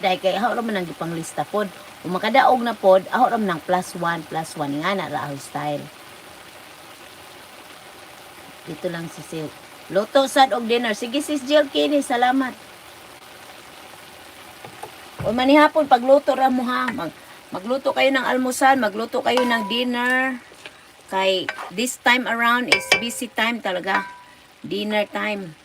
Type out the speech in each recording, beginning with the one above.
Dahil kay ako naman ang gipanglista pod. Kung makadaog na pod, ako naman ng +1 nga na rahoy style. Dito lang si Sil. Luto sad og dinner. Sige sis Jill Kini, salamat. O manihapon pagluto ra mo ha. Magluto kayo ng almusal, magluto kayo ng dinner. Kay this time around is busy time talaga. Dinner time.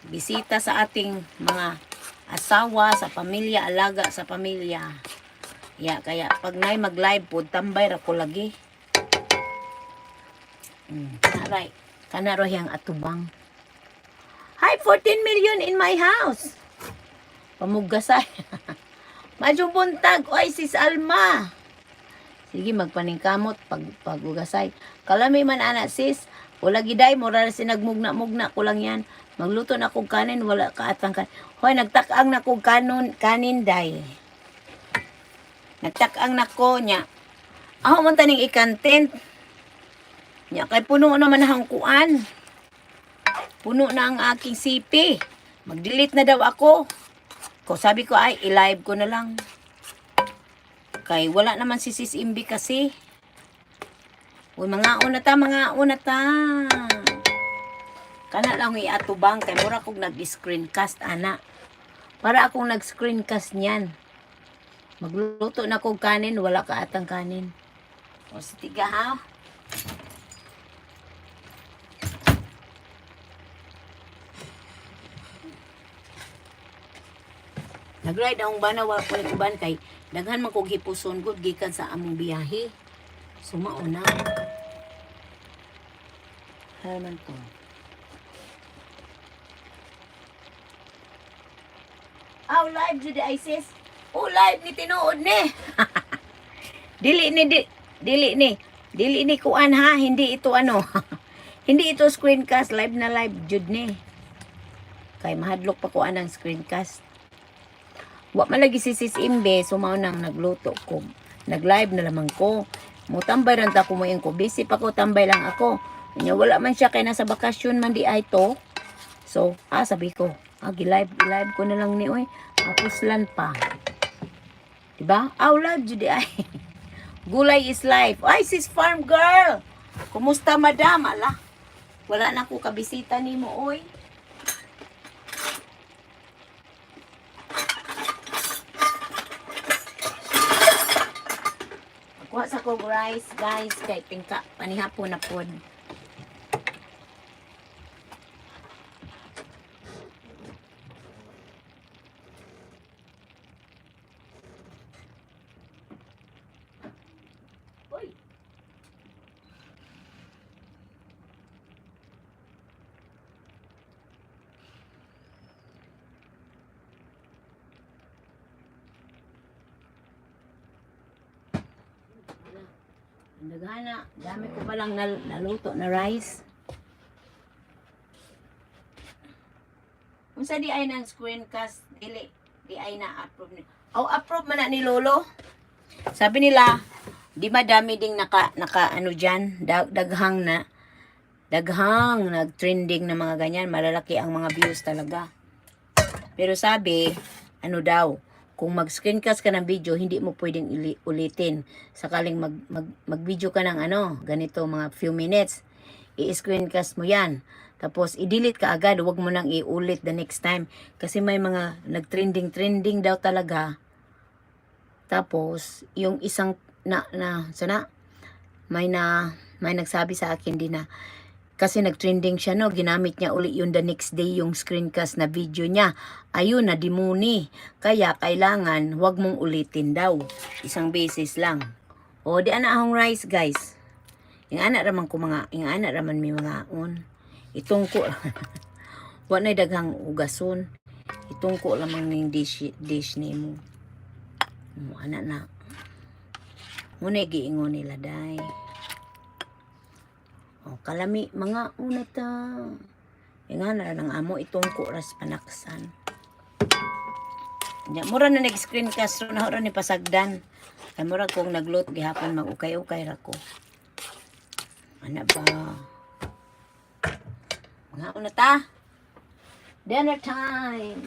Bisita sa ating mga asawa, sa pamilya, alaga sa pamilya. Kaya pag nay mag-live po, tambay ra ko lagi. Right. Kanaro yang atubang. Hi, 14 million in my house. Pamugasay. Medyo buntag. Oy, sis Alma. Sige, magpaningkamot pag-ugasay. Kalami man ana sis. Wala giday, mura sinagmugna-mugna ko lang yan. Magluto na kong kanin, wala ka atang kanin. Hoy, nagtakang na kong kanin, day. Nagtakang na ko niya. Ako man taning i-content. Niya, kay puno naman ang kuan. Puno na ang aking CP. Mag-delete na daw ako. Sabi ko ay, i-live ko na lang. Kay wala naman si Sis Imbi kasi. Uy, mga una ta. Kana lang iatubang kay mura kog nag-screencast ana. Para akong nag-screencast niyan. Magluto na kog kanin, wala ka atang kanin. O tiga ha. Nag-ride akong banawa ko uban kay daghan man kog hipuson gud gikan sa among biyahe. Sumauna. Herman to. Live jud ay sis. Live ni tinuod ni. Dili ni kuan ha, hindi ito ano. Hindi ito screencast, live na live jud ni. Kay mahadlok pa ko anang screencast. Wa man lagi si Sis Imbe, sumaw nang nagluto ko. Nag-live na lamang ko. Mutambay ran ta ko mo ko. Busy pa ko, tambay lang ako. Nya wala man siya kay nasa bakasyon man di ay to. So, sabi ko, i-live ko na lang ni oy. Apuslan pa. Diba? Live jud ay. Gulay is life. Ay, sis farm girl. Kumusta madam? Ala. Wala na ko kabisita nimo oy. Kuha sa kog rice, guys, kay tingka panihapon na pod. Oy. Nagana, dami ko palang naluto na rice. Unsa di ay nang screencast, di ay na approve ni. Approve man na ni Lolo. Sabi nila, di madami ding naka ano diyan, daghang nag-trending na mga ganyan, malalaki ang mga views talaga. Pero sabi, ano daw, kung mag-screencast ka ng video, hindi mo pwedeng ulitin. Sakaling mag-video ka ng ganito, mga few minutes, i-screencast mo yan. Tapos, i-delete ka agad, huwag mo nang i-ulit the next time. Kasi may mga nag-trending daw talaga. Tapos, yung isang, may nagsabi sa akin din na, kasi nag-trending siya, no? Ginamit niya uli yung the next day yung screencast na video niya. Ayun, nadimuni. Kaya, kailangan, huwag mong ulitin daw. Isang beses lang. Di ana akong rice, guys. Yung anak raman may mga Itong ko. Wala na daghang ugason. Itong ko lamang ng dish ni mo. Anak na. Muna giingon nila, day. Kalami, mga ta. Nga na lang amo, itong kuras panaksan. Mura na nag-screencast, so na ni pasagdan. Kaya mura kong nagload, gihapon mag-ukay-ukay ra ko. Ano ba? Mga ta. Dinner time.